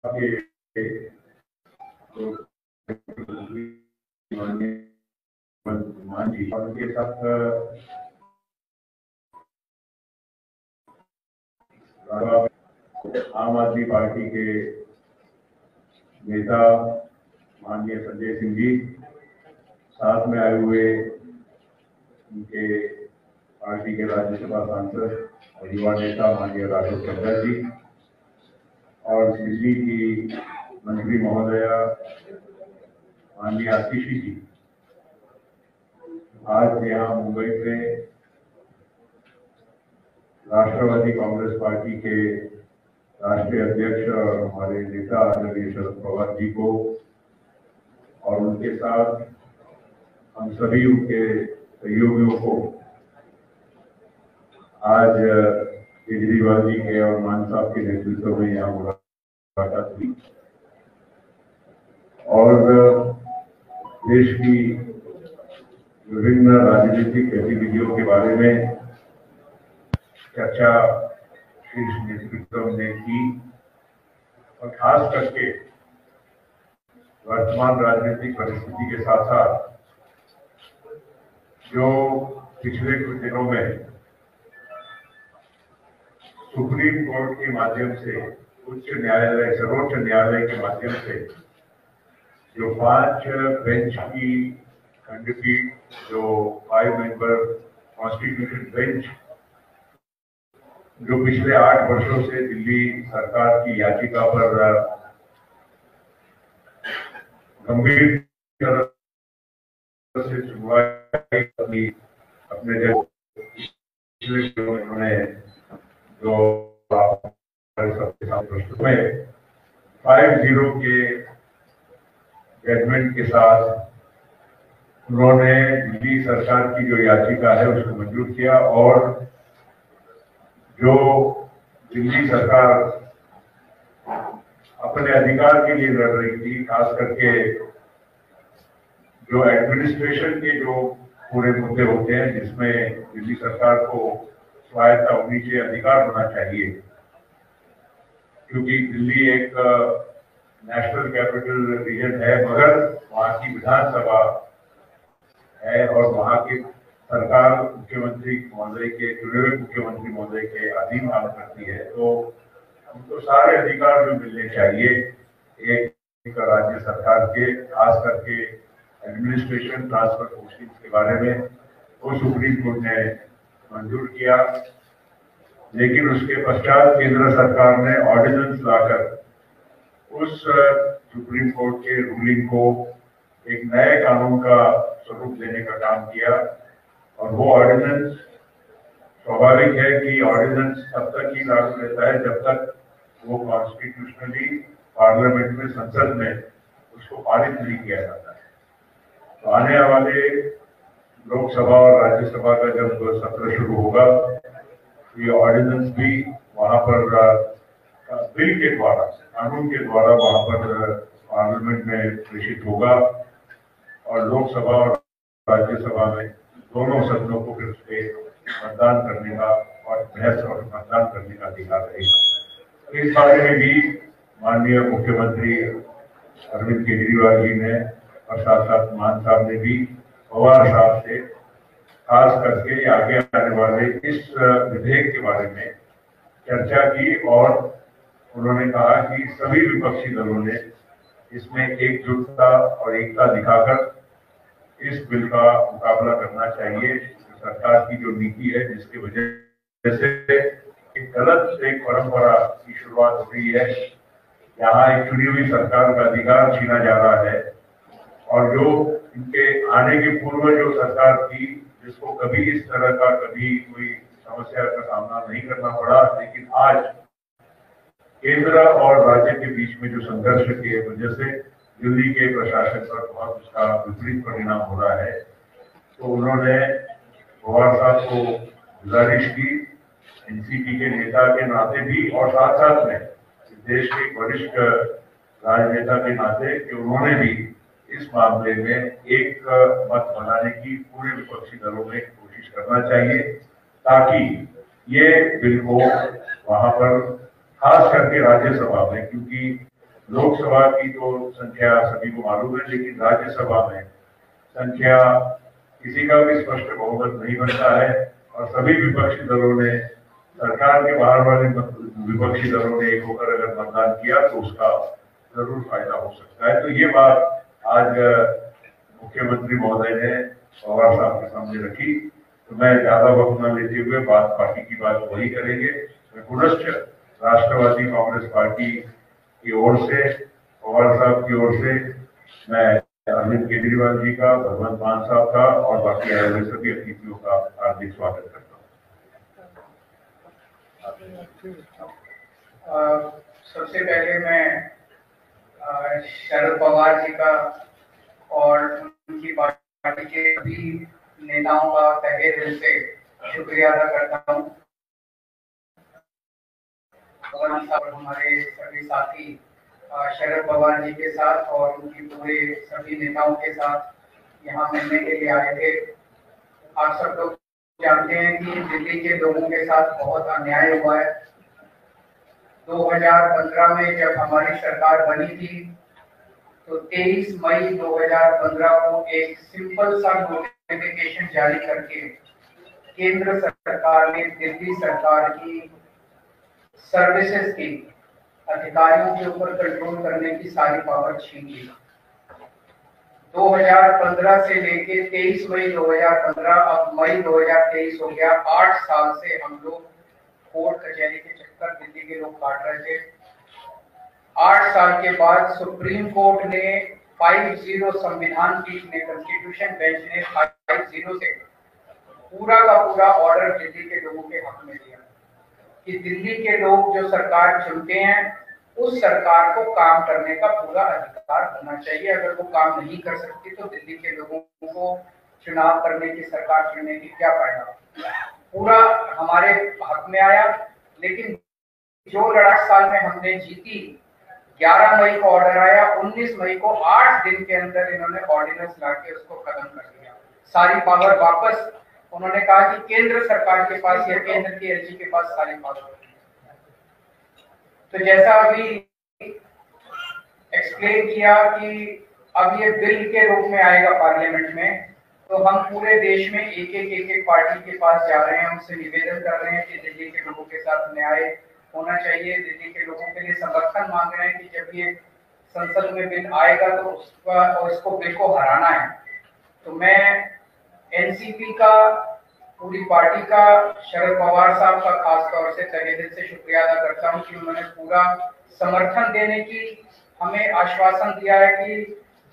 के मान जी और उनके साथ आम आदमी पार्टी के नेता माननीय संजय सिंह जी, साथ में आए हुए उनके पार्टी के राज्यसभा सांसद और युवा नेता माननीय राघव चड्ढा जी और दिल्ली की मंत्री महोदया माननीय आतिशी जी, आज यहाँ मुंबई में राष्ट्रवादी कांग्रेस पार्टी के राष्ट्रीय अध्यक्ष और हमारे नेता आदरणीय शरद पवार जी को और उनके साथ हम सभी उनके सहयोगियों को आज केजरीवाल जी के और मान साहब के नेतृत्व में यहाँ मुलाकात हुई और देश की विभिन्न राजनीतिक गतिविधियों के बारे में चर्चा शीर्ष नेतृत्व ने की और खास करके वर्तमान राजनीतिक परिस्थिति के साथ साथ जो पिछले कुछ दिनों में सुप्रीम कोर्ट के माध्यम से उच्च न्यायालय सर्वोच्च न्यायालय के माध्यम से जो 5 बेंच की खंडपीठ, जो 5 मेंबर कॉन्स्टिट्यूशन बेंच जो पिछले 8 वर्षों से दिल्ली सरकार की याचिका पर गंभीर तरह से सुनवाई अपने उन्होंने जो सबके साथ में 5-0 के जजमेंट के साथ उन्होंने दिल्ली सरकार की जो याचिका है उसको मंजूर किया और जो दिल्ली सरकार अपने अधिकार के लिए लड़ रही थी, खास करके जो एडमिनिस्ट्रेशन के जो पूरे मुद्दे होते हैं जिसमें दिल्ली सरकार को स्वायत्ता होनी चाहिए, अधिकार होना चाहिए, क्योंकि दिल्ली एक नेशनल कैपिटल रीजन है मगर वहाँ की विधानसभा है और वहाँ की सरकार मुख्यमंत्री महोदय के चुने हुए मुख्यमंत्री महोदय के अधीन काम करती है, तो उनको सारे अधिकार जो मिलने चाहिए एक राज्य सरकार के, खास करके एडमिनिस्ट्रेशन ट्रांसफर पोस्टिंग के बारे में वो सुप्रीम कोर्ट ने मंजूर किया। लेकिन उसके पश्चात केंद्र सरकार ने ऑर्डिनेंस लाकर उस सुप्रीम कोर्ट के रूलिंग को एक नए कानून का स्वरूप देने का काम किया और वो ऑर्डिनेंस स्वाभाविक है कि ऑर्डिनेंस तब तक ही लागू रहता है जब तक वो कॉन्स्टिट्यूशनली पार्लियामेंट में, संसद में उसको पारित नहीं किया जाता है। तो आने वाले लोकसभा और राज्यसभा का जब सत्र शुरू होगा तो ये ऑर्डिनेंस भी वहां पर बिल के द्वारा, कानून के द्वारा वहां पर पार्लियामेंट में प्रेषित होगा और लोकसभा और राज्यसभा में दोनों सदनों को फिर उस पर मतदान करने का और बहस और मतदान करने का अधिकार रहेगा। इस बारे में भी माननीय मुख्यमंत्री अरविंद केजरीवाल जी ने और साथ साथ मान साहब ने भी पवार साहब से खास करके आगे आने वाले इस विधेयक के बारे में चर्चा की और उन्होंने कहा कि सभी विपक्षी दलों ने इसमें एकजुटता और एकता दिखाकर इस बिल का मुकाबला करना चाहिए। सरकार की जो नीति है जिसकी वजह से एक गलत एक परंपरा की शुरुआत हो रही है, यहाँ एक चुनी हुई सरकार का अधिकार छीना जा रहा है और जो इनके आने के पूर्व जो सरकार थी जिसको कभी इस तरह का कभी कोई समस्या का सामना नहीं करना पड़ा, लेकिन आज केंद्र और राज्य के बीच में जो संघर्ष की वजह से दिल्ली के प्रशासन पर बहुत उसका विपरीत परिणाम हो रहा है, तो उन्होंने पवार साहब को गुजारिश की एनसीपी के नेता के नाते भी और साथ साथ में देश के वरिष्ठ राजनेता के नाते कि उन्होंने भी इस मामले में एक मत बनाने की पूरे विपक्षी दलों में कोशिश करना चाहिए ताकि ये बिल को वहां पर खास करके राज्यसभा में, क्योंकि लोकसभा की तो संख्या सभी को मालूम है, लेकिन राज्यसभा में संख्या किसी का भी स्पष्ट बहुमत नहीं बनता है और सभी विपक्षी दलों ने, सरकार के बाहर वाले विपक्षी दलों ने एक होकर अगर मतदान किया तो उसका जरूर फायदा हो सकता है। तो ये बात आज मुख्यमंत्री महोदय ने पवार साहब के सामने रखी। तो मैं ज्यादा वक्त न लेते हुए बात पार्टी की बात वही करेंगे। मैं पुनश्च राष्ट्रवादी कांग्रेस पार्टी की ओर से, पवार साहब की ओर से मैं अरविंद केजरीवाल जी का, भगवंत मान साहब का और बाकी आए हुए सभी अतिथियों का हार्दिक स्वागत करता हूँ। सबसे पहले मैं शरद पवार जी का और उनकी पार्टी के सभी नेताओं का तहे दिल से शुक्रिया अदा करता हूँ। हमारे सभी साथी शरद पवार जी के साथ और उनकी पूरे सभी नेताओं के साथ यहाँ मिलने के लिए आए थे। आप सब लोग जानते हैं कि दिल्ली के लोगों के साथ बहुत अन्याय हुआ है। 2015 में जब हमारी सरकार बनी थी तो 23 मई 2015 को एक सिंपल सा नोटिफिकेशन जारी करके केंद्र सरकार ने दिल्ली सरकार की सर्विसेज की अधिकारियों के ऊपर कंट्रोल करने की सारी पावर छीन ली। 2015 से लेके 23 मई 2015, अब मई 2023 हो गया। 8 साल से हम लोग कोर्ट कचहरी के चक्कर दिल्ली के लोग काट रहे थे। 8 साल के बाद सुप्रीम कोर्ट ने 5-0 संविधान पीठ ने, कॉन्स्टिट्यूशन बेंच ने 5-0 से पूरा का पूरा ऑर्डर दिल्ली के लोगों के हक में दिया कि दिल्ली के लोग जो सरकार चुनते हैं उस सरकार को काम करने का पूरा अधिकार होना चाहिए। अगर वो काम नहीं कर सकती तो दिल्ली के लोगों को चुनाव करने की, सरकार चुनने की क्या फायदा। पूरा हमारे हक में आया। लेकिन जो लड़ाई साल में हमने जीती, 11 मई को ऑर्डर आया, 19 मई को 8 दिन के अंदर इन्होंने ऑर्डिनेंस लाके उसको खत्म कर दिया। सारी पावर वापस, उन्होंने कहा कि केंद्र सरकार के पास या केंद्र की एलजी के पास सारी पावर। तो जैसा अभी एक्सप्लेन किया कि अब ये बिल के रूप में आएगा पार्लियामेंट में, तो हम पूरे देश में एक एक पार्टी के पास जा रहे हैं, उनसे निवेदन कर रहे हैं कि दिल्ली के लोगों के साथ न्याय होना चाहिए। दिल्ली के लोगों के लिए समर्थन मांग रहे हैं कि जब ये संसद में बिल आएगा तो उसका और इसको बिल को हराना है। तो मैं एनसीपी का, पूरी पार्टी का, शरद पवार साहब का खास तौर से तहे दिल से शुक्रिया अदा करता हूँ कि उन्होंने पूरा समर्थन देने की हमें आश्वासन दिया है कि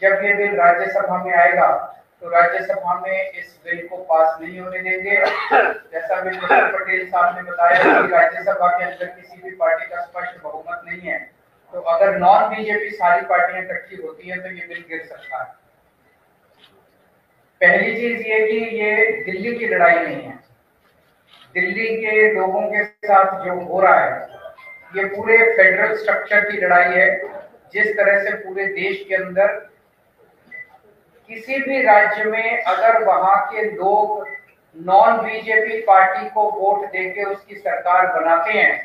जब ये बिल राज्यसभा में आएगा तो राज्यसभा में इस बिल को पास नहीं होने देंगे। जैसा भी डॉक्टर पटेल साहब ने बताया कि राज्यसभा के अंदर किसी भी पार्टी का स्पष्ट बहुमत नहीं है, तो अगर नॉन बीजेपी सारी पार्टियां इकट्ठी होती हैं तो ये बिल गिर सकता है। पहली चीज ये कि ये दिल्ली की लड़ाई नहीं है। दिल्ली के लोगों के साथ जो हो रहा है ये पूरे फेडरल स्ट्रक्चर की लड़ाई है। जिस तरह से पूरे देश के अंदर किसी भी राज्य में अगर वहां के लोग नॉन बीजेपी पार्टी को वोट देके उसकी सरकार बनाते हैं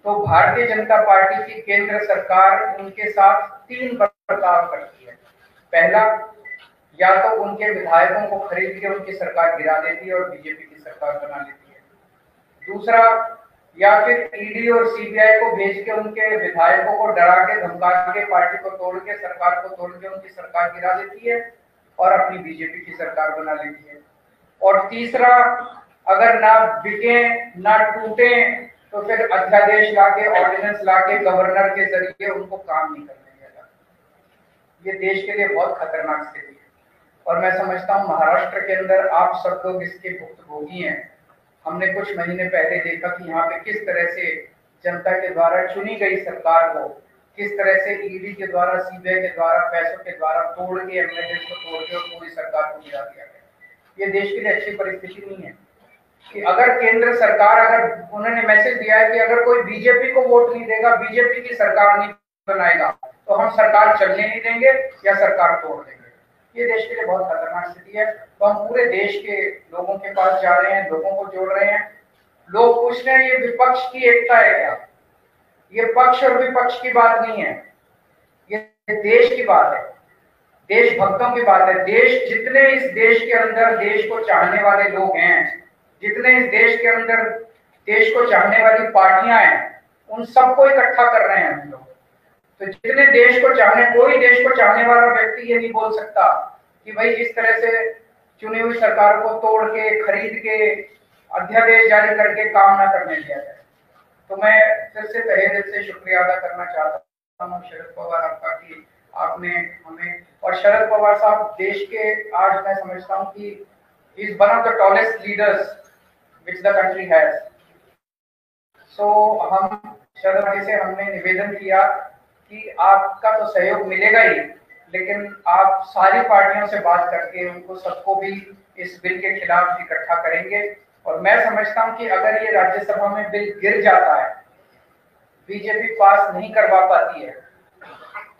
तो भारतीय जनता पार्टी की केंद्र सरकार उनके साथ 3 बर्ताव करती है। पहला, या तो उनके विधायकों को खरीद के उनकी सरकार गिरा देती है और बीजेपी की सरकार बना लेती है। दूसरा, या फिर ईडी और सीबीआई को भेज के उनके विधायकों को डरा के, धमका के, पार्टी को तोड़ के, सरकार को तोड़ के उनकी सरकार गिरा देती है और अपनी बीजेपी की सरकार बना लेती है। और तीसरा, अगर ना बिके ना टूटे तो फिर अध्यादेश लाके, ऑर्डिनेंस लाके गवर्नर के जरिए उनको काम नहीं करने देगा। ये देश के लिए बहुत खतरनाक स्थिति है और मैं समझता हूँ महाराष्ट्र के अंदर आप सब लोग इसके भुक्तभोगी हैं। हमने कुछ महीने पहले देखा कि यहाँ पे किस तरह से जनता के द्वारा चुनी गई सरकार को किस तरह से ईडी के द्वारा, सीबीआई के द्वारा, पैसों के द्वारा तोड़ के, एमएलए को तोड़ के और पूरी सरकार को गिरा दिया गया। ये देश के लिए अच्छी परिस्थिति नहीं है कि अगर केंद्र सरकार, अगर उन्होंने मैसेज दिया है कि अगर कोई बीजेपी को वोट नहीं देगा, बीजेपी की सरकार नहीं बनाएगा तो हम सरकार चलने नहीं देंगे या सरकार तोड़ देंगे। ये देश के लिए बहुत खतरनाक स्थिति है। तो हम पूरे देश के लोगों के पास जा रहे हैं, लोगों को जोड़ रहे हैं। लोग पूछ रहे हैं ये विपक्ष की एकता है क्या? ये पक्ष और विपक्ष की बात नहीं है, ये देश की बात है, देशभक्तों की बात है। देश, जितने इस देश के अंदर देश को चाहने वाले लोग हैं, जितने इस देश के अंदर देश को चाहने वाली पार्टियां हैं, उन सबको इकट्ठा कर रहे हैं हम लोग। तो जितने देश को चाहने, कोई देश को चाहने वाला व्यक्ति ये नहीं बोल सकता कि भाई इस तरह से चुनी हुई सरकार को तोड़ के, खरीद के, अध्यादेश जारी करके काम ना करने दिया जाए। तो मैं फिर से तहे दिल से शुक्रिया अदा करना चाहता हूँ शरद पवार आपका कि आपने हमें, और शरद पवार साहब देश के, आज मैं समझता हूँ कि is one of the tallest leaders which the country has. So हम शरद जी से हमने निवेदन किया कि आपका तो सहयोग मिलेगा ही, लेकिन आप सारी पार्टियों से बात करके उनको सबको भी इस बिल के खिलाफ इकट्ठा करेंगे। और मैं समझता हूं कि अगर ये राज्यसभा में बिल गिर जाता है, बीजेपी पास नहीं करवा पाती है,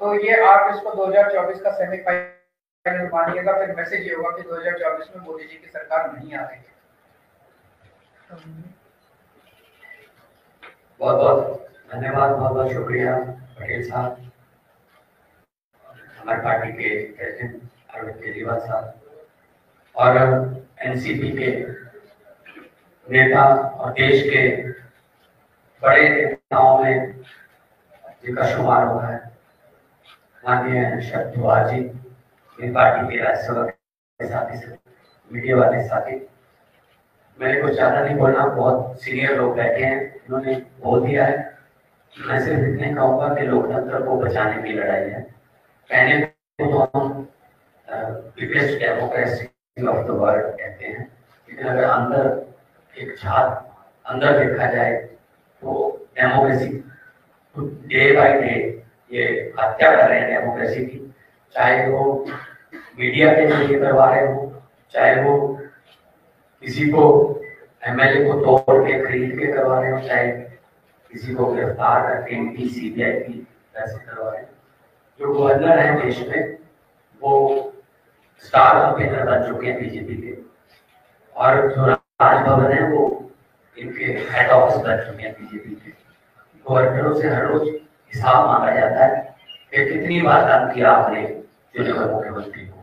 तो ये आप इसको 2024 का सेमीफाइनल मानिएगा। फिर मैसेज ये होगा कि 2024 में मोदी जी की सरकार नहीं आ रही है। बहुत बहुत धन्यवाद, बहुत बहुत शुक्रिया पटेल साहब, हमारी पार्टी के प्रेसिडेंट अरविंद केजरीवाल साहब और एनसीपी के नेता और देश के बड़े नेताओं में जिनका शुमार हुआ है माननीय शरद पवार जी, इन पार्टी के राज्यसभा के साथी से मीडिया वाले साथी। मैंने कुछ ज्यादा नहीं बोलना, बहुत सीनियर लोग बैठे हैं, उन्होंने बोल दिया है। मैं सिर्फ इतने कहूँगा कि लोकतंत्र को बचाने की लड़ाई है। कहने को तो हम biggest democracy of the world कहते हैं, लेकिन अगर अंदर एक झाग अंदर देखा जाए तो डेमोक्रेसी डे बाय डे ये हत्या कर रहे हैं डेमोक्रेसी की। चाहे वो मीडिया के जरिए करवा रहे हो, चाहे वो किसी को एमएलए को तोड़ के खरीद के करवा रहे हो, चाहे किसी को गिरफ्तार करके इनकी सीबीआई की पैसे करवा रहे हैं। जो गवर्नर है देश में वो स्टार कैंपेनर बन चुके हैं बीजेपी के, और जो राजभवन है वो इनके हेड ऑफिस बन चुके हैं बीजेपी के। गवर्नरों से हर रोज हिसाब मांगा जाता है कि कितनी बार काम किया आपने चुने हुए मुख्यमंत्री को।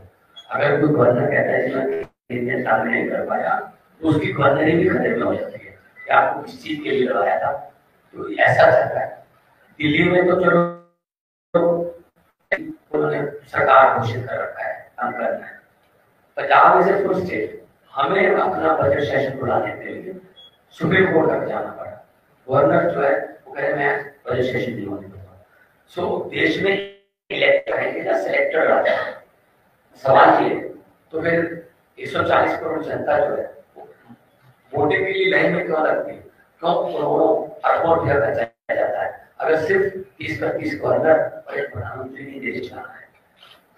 अगर कोई गवर्नर कहता है कि मैं साल में नहीं कर पाया, तो उसकी गवर्नरी भी खतरे में हो जाती है कि आपको किस चीज के लिए लगाया था। तो ऐसा चलता है। दिल्ली में तो चलो उन्होंने सरकार घोषित कर रखा है, काम करना है। पंजाब में सिर्फ कुछ स्टेट हमें अपना बजट सेशन बुलाने के लिए सुप्रीम कोर्ट तक जाना पड़ा। गवर्नर जो है वो कह रहे मैं बजट सेशन नहीं होने दूंगा। सो देश में इलेक्ट करेंगे या सेलेक्टर आता है, सवाल ये तो फिर 140 करोड़ जनता जो है वोटिंग के लिए लाइन में क्यों लगती है, क्यों करोड़ों अरबों रुपया खर्चा जाता है अगर सिर्फ 30-35 गवर्नर और एक प्रधानमंत्री की देश चलाना है।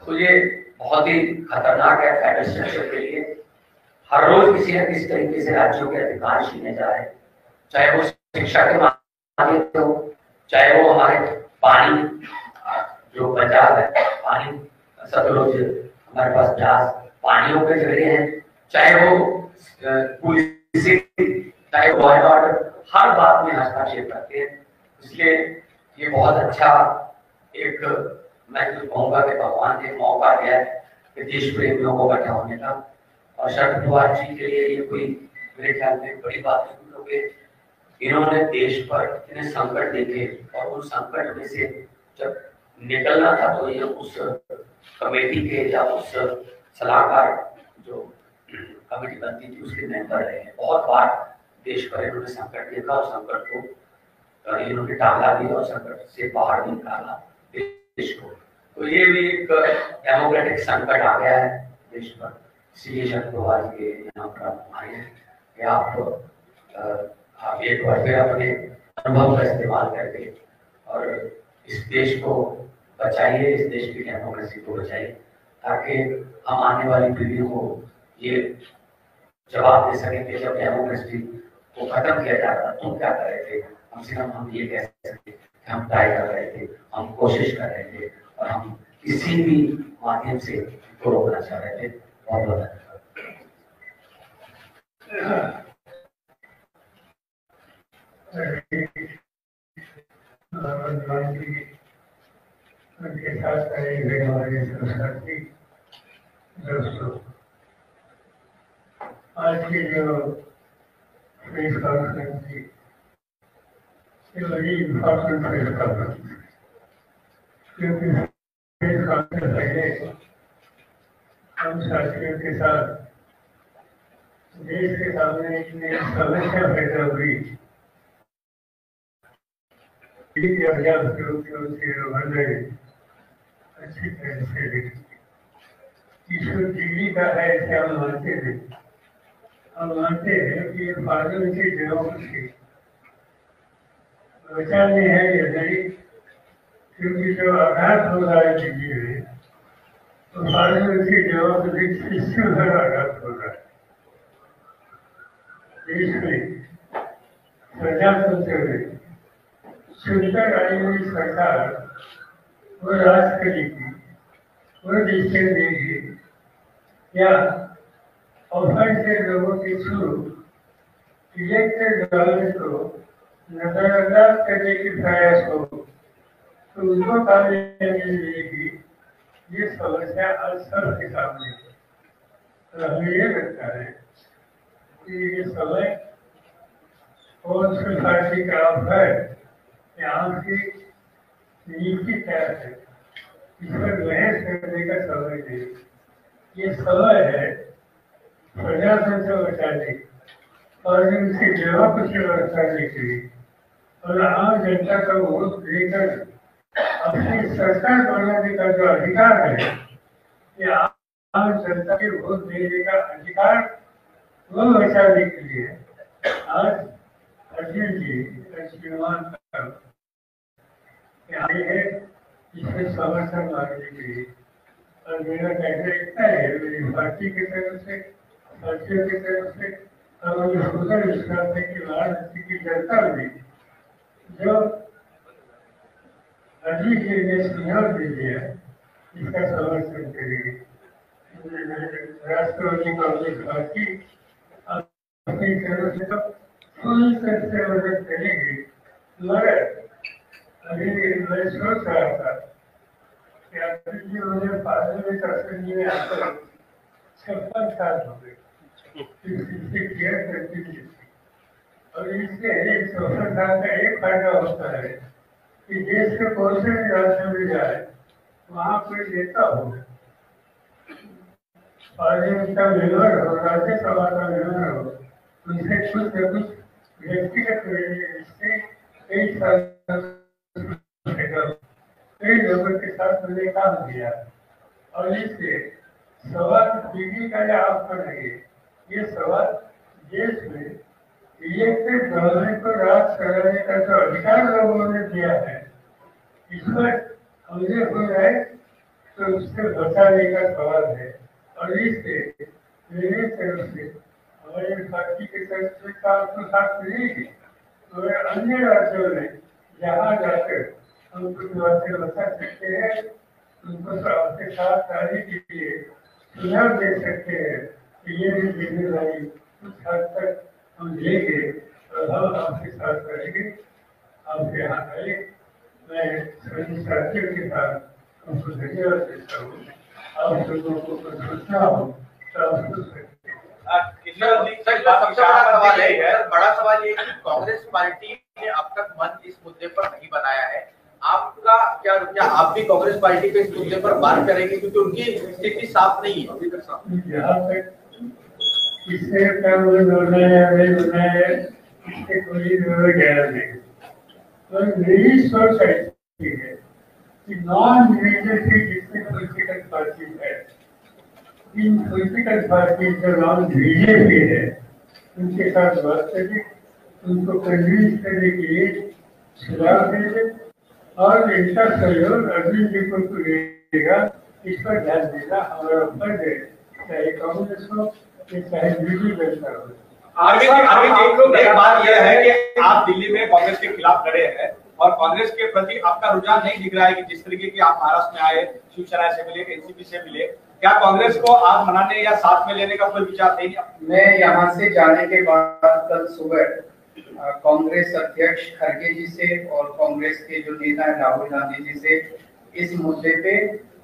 तो ये बहुत ही खतरनाक है फेडरल स्ट्रक्चर के लिए। हर रोज किसी न किसी तरीके से राज्यों के अधिकार छीने जा रहे हैं, चाहे वो शिक्षा के मामले में हो, चाहे वो हमारे पानी जो पंजाब है, पानी सतलुज हमारे पास ब्यास पानियों के जरिए हैं, चाहे वो चाहे वो ऑर्डर, हर बात में हस्तक्षेप करते हैं। इसलिए ये बहुत अच्छा एक मैं तो कहूँगा कि भगवान ने मौका दिया है कि देश प्रेमियों को इकट्ठा होने का। और शरद पवार जी के लिए ये कोई मेरे ख्याल में बड़ी बात है, क्योंकि इन्होंने देश पर इतने संकट देखे और उन संकट में से जब निकलना था तो ये उस कमेटी के या उस सलाहकार जो कमेटी बनती थी उसके मेंबर रहे हैं। बहुत बार देश पर इन्होंने संकट देखा और संकट को इन्होंने टाला भी और संकट से बाहर भी निकाला देश को। तो ये भी एक डेमोक्रेटिक संकट आ गया है देश पर। इसलिए शरद पवार के यहाँ पर आए हैं कि आप एक बार फिर अपने अनुभव का इस्तेमाल करके और इस देश को बचाइए, इस देश की डेमोक्रेसी को बचाइए, ताकि हम आने वाली पीढ़ियों को ये जवाब दे सकें कि जब डेमोक्रेसी को खत्म किया जा रहा तुम क्या कर रहे थे। कम से कम हम ये कह सकते कि हम ट्राई कर रहे थे, हम कोशिश कर रहे थे और हम किसी भी माध्यम से इसको रोकना चाह रहे थे। बहुत बहुत धन्यवाद। गांधी उनके साथ आए हुए हमारे साथी दोस्तों, आज की जो प्रेस कॉन्फ्रेंस थी ये बड़ी इम्पोर्टेंट प्रेस कॉन्फ्रेंस, क्योंकि प्रेस कॉन्फ्रेंस पहले हम साथियों के साथ देश के सामने इतनी समस्या पैदा हुई अच्छी तरह से ईश्वर दिल्ली का है ऐसे हम मानते थे। हम मानते हैं कि ये पार्लियामेंट्री डेमोक्रेसी बचानी है या नहीं, क्योंकि जो आघात हो रहा है दिल्ली में तो पार्लियामेंट्री डेमोक्रेसी सिस्टम पर आघात हो रहा है। देश में प्रजातंत्र में सुंदर आई हुई सरकार वो राज करेगी, वो डिसीजन देगी या ऑफर से लोगों के थ्रू इलेक्टेड गवर्नमेंट को नजरअंदाज करने की प्रयास हो तो उनको कामयाबी मिलेगी। ये समस्या आज सबके सामने है। तो हमें ये लगता है कि ये समय कौन सी पार्टी का है, यहाँ की नीति क्या है, इस पर बहस करने का समय नहीं। ये समय है प्रजातंत्र बचाने और उनकी डेमोक्रेसी बचाने के लिए और आम जनता का वोट लेकर अपनी सरकार बनाने का जो अधिकार है, ये आम जनता के वोट देने का अधिकार वो बचाने के लिए आज अर्जुन जी श्रीमान आए हैं इसमें समर्थन मांगने के लिए। और मेरा कहना इतना है मेरी पार्टी की तरफ से, साथियों की तरफ से और मुझे पूरा विश्वास है कि वाराणसी की जनता भी जो अभी के लिए सुझाव दे दिया इसका समर्थन करेगी। राष्ट्रवादी कांग्रेस पार्टी अपनी तरफ से तो पूरी तरह से मदद करेगी, मगर अभी मैं सोच रहा था कि अभी मुझे पार्लियामेंट असेंबली में आकर 56 साल हो गए और इससे 64 साल का एक फायदा होता है कि देश के कौन से भी राज्य में जाए वहाँ कोई नेता हो, पार्लियामेंट का मेंबर हो, राज्यसभा का मेंबर हो, उनसे कुछ न कुछ व्यक्तिगत रिश्ते कई साल कई लोगों के साथ मैंने काम किया और इससे सवाल दीदी का या आपका नहीं, ये सवाल देश में इलेक्टेड गवर्नमेंट को राज कराने का जो अधिकार लोगों ने दिया है, इस पर हमले हो जाए तो उससे बचाने का सवाल है। और इससे मेरे तरफ से हमारे पार्टी की तरफ से काम तो साथ मिलेगी, मगर अन्य राज्यों में जहाँ जाकर हम कुछ बातें बता सकते हैं, उनको आपके साथ आने के लिए सुझाव दे सकते हैं कि ये भी जिम्मेदारी कुछ हद तक हम लेंगे और हम आपके साथ करेंगे। आप यहाँ आए, मैं सभी साथियों के साथ उनको धन्यवाद देता हूँ। आप लोगों को कुछ सोचना हो तो आप सोच सकते हैं। बड़ा सवाल ये है कि कांग्रेस पार्टी ने अब तक मन इस मुद्दे पर नहीं बनाया है, आपका क्या आप भी कांग्रेस पार्टी पे इस मुद्दे पर बात करेंगे, क्योंकि उनकी स्थिति साफ नहीं है। यहाँ तक इससे बनाया इससे कोई गया नहीं, तो मेरी सोच ऐसी है कि नॉन बीजेपी जितने पॉलिटिकल पार्टी है, इन पॉलिटिकल पार्टी जो नॉन बीजेपी है उनके साथ बात करें, उनको कन्विंस करने के लिए सुझाव देंगे और इनका सहयोग अरविंद जी को मिलेगा। इस पर ध्यान देना हमारा फर्ज है, चाहे कांग्रेस हो चाहे बीजेपी जनता हो। अरविंद जी, एक बात यह है कि आप दिल्ली में कांग्रेस के खिलाफ लड़े हैं और कांग्रेस के प्रति आपका रुझान नहीं दिख रहा है कि जिस तरीके की आप महाराष्ट्र में आए, शिवसेना से मिले, एनसीपी से मिले, क्या कांग्रेस को आप मनाने या साथ में लेने का कोई विचार नहीं? मैं यहाँ से जाने के बाद कल सुबह कांग्रेस अध्यक्ष खड़गे जी से और कांग्रेस के जो नेता है राहुल गांधी जी से इस मुद्दे पे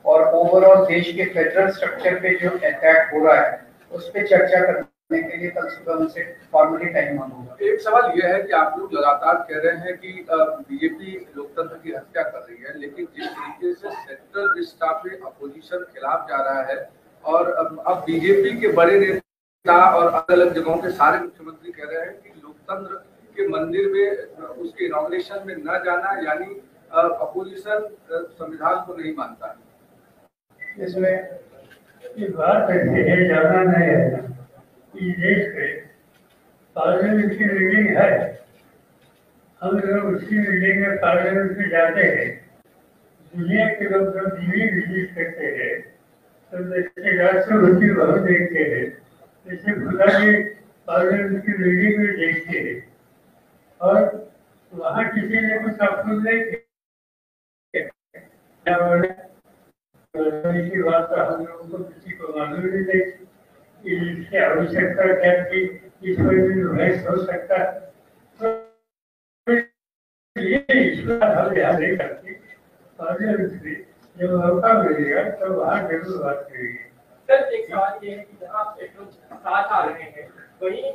और ओवरऑल देश के फेडरल स्ट्रक्चर पे जो अटैक हो रहा है उस पे चर्चा करने के लिए कल सुबह उनसे फॉर्मली टाइम मांगूंगा। एक सवाल यह है कि आप लोग लगातार कह रहे हैं कि बीजेपी लोकतंत्र की हत्या कर रही है, लेकिन जिस तरीके से सेंट्रल स्टाफ में अपोजिशन खिलाफ जा रहा है और अब बीजेपी के बड़े नेता और अलग अलग जगहों के सारे मुख्यमंत्री कह रहे हैं कि लोकतंत्र के मंदिर में उसके इनॉग्रेशन में न जाना यानी अपोजिशन संविधान को नहीं मानता है। इसमें ये बात ऐसी है, जाना नहीं है कि देश में पार्लियामेंट की मीटिंग है, हम लोग उसकी मीटिंग में पार्लियामेंट में जाते हैं, दुनिया के लोग जब टीवी विजिट करते हैं तो जैसे राष्ट्रपति भवन देखते हैं, जैसे खुदा के पार्लियामेंट की मीटिंग में देखते हैं और वहाँ किसी ने कुछ अप्रूव नहीं किया की बात तो हम लोगों को किसी को मालूम नहीं थी कि इसकी आवश्यकता क्या थी, इस पर भी बहस हो सकता तो ये ईश्वर हम ध्यान नहीं करते। जब मौका मिलेगा तो वहाँ जरूर बात करेंगे। सर एक सवाल ये है कि जहाँ एक लोग साथ आ रहे हैं वहीं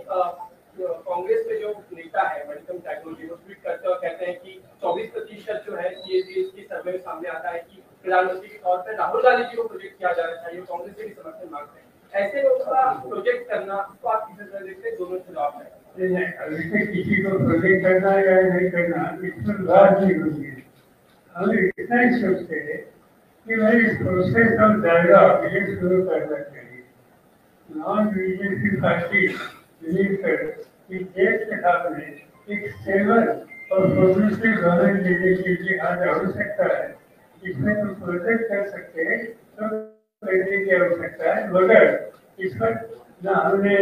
कांग्रेस के जो नेता है मेडिकल टेक्नोलॉजी वो ट्वीट करते और कहते हैं कि 24% जो है ये इसकी सर्वे में सामने आता है कि प्रधानमंत्री के तौर पर राहुल गांधी जी को प्रोजेक्ट किया जाना चाहिए, कांग्रेस से भी समर्थन मांगते हैं। ऐसे लोगों का प्रोजेक्ट करना तो आप किस तरह देखते हैं, दोनों खिलाफ है। अभी से किसी को प्रोजेक्ट करना या नहीं करना इसमें बात नहीं होती है। हम इतना ही सोचते हैं कि भाई इस प्रोसेस हम ज्यादा अपडेट शुरू करना चाहिए। नॉन बीजेपी पार्टी मिलकर इस देश के सामने एक सेवन और प्रोग्रेसिव गवर्नमेंट देने के लिए आज आवश्यकता है। इसमें तो प्रोजेक्ट कर सकते हैं तो करने की आवश्यकता है, मगर इस पर न हमने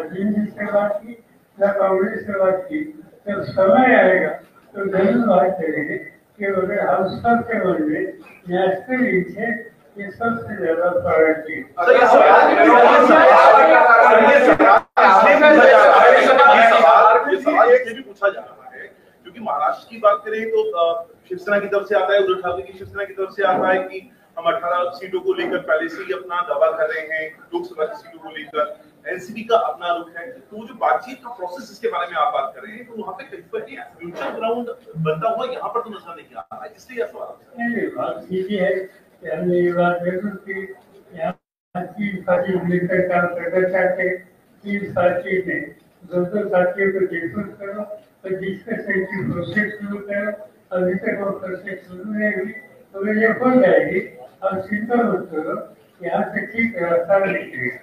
अजीम जी से बात की न कांग्रेस से बात की। जब समय आएगा तो जरूर बात करेंगे कि अगर हम सबके मन में नेशनल इंटरेस्ट ये सबसे ज्यादा प्रायोरिटी ये भी पूछा जा रहा है क्योंकि महाराष्ट्र की बात करें तो शिवसेना की तरफ से आता है, उद्धव ठाकरे की शिवसेना की तरफ से आता है कि हम 18 सीटों को लेकर पहले से ही अपना दावा कर रहे हैं, लोकसभा की सीटों को लेकर एनसीपी का अपना रुख है। तो जो बातचीत का प्रोसेस इसके बारे में आप बात कर रहे हैं तो वहाँ पे कहीं पर न्यूट्रल ग्राउंड बनता हुआ यहाँ पर तो नजर नहीं आ रहा है, इसलिए यह सवाल बात सीधी है कि हमने ये बात जरूर की यहाँ 3 पार्टी मिलकर काम करना चाहते, 3 पार्टी में 2 पार्टियों को डिस्कस करो और डिस्कशन की प्रोसेस शुरू करो। अभी तक वो प्रोसेस शुरू नहीं हुई तो ये हो जाएगी। अब चिंता मत करो, यहाँ से ठीक रास्ता निकलेगा।